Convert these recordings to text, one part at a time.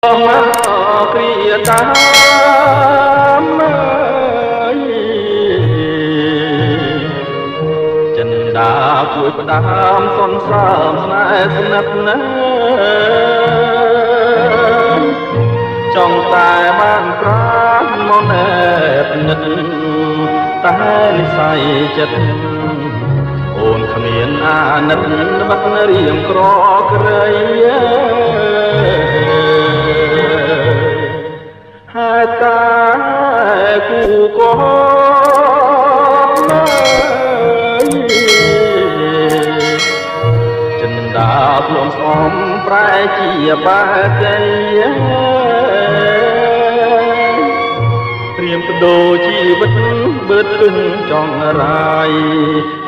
គ្រាតាមចិនដាជួយផ្ដាំសន្សើមស្នេហ៍ស្និទ្ធណាចង់តែបានប្រាំមកណែបនិតតែនិស័យចិត្តអូនគ្មានអាណិតបាត់រៀងក្រក្រៃហើយតែគូក៏ចិនដាភ្លុំស្អំប្រែជាបាជ័យត្រៀមបដូរជីវិតបឺតពឹងចង់រាយ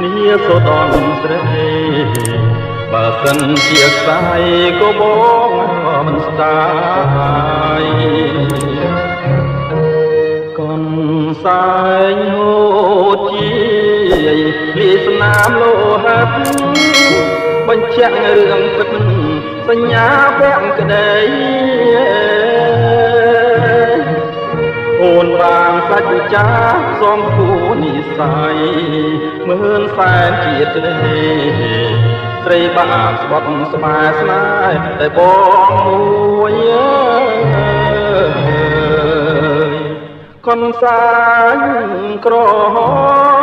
នេះសូដនស្រីបើសិនជាខ្សែក៏បងមិនស្ដាយកូនសែងហូតជាលីស្នាមលោហិតបញ្ជាក់រឿងពិតសញ្ញាពាក់ក្តីអូនបានសាច់ចាសំគូនិស័យមើលសែនជាតិលេស្រីបានស្បត់ស្បែស្នេហ៍តែបងមួយកូនសាញក្រហម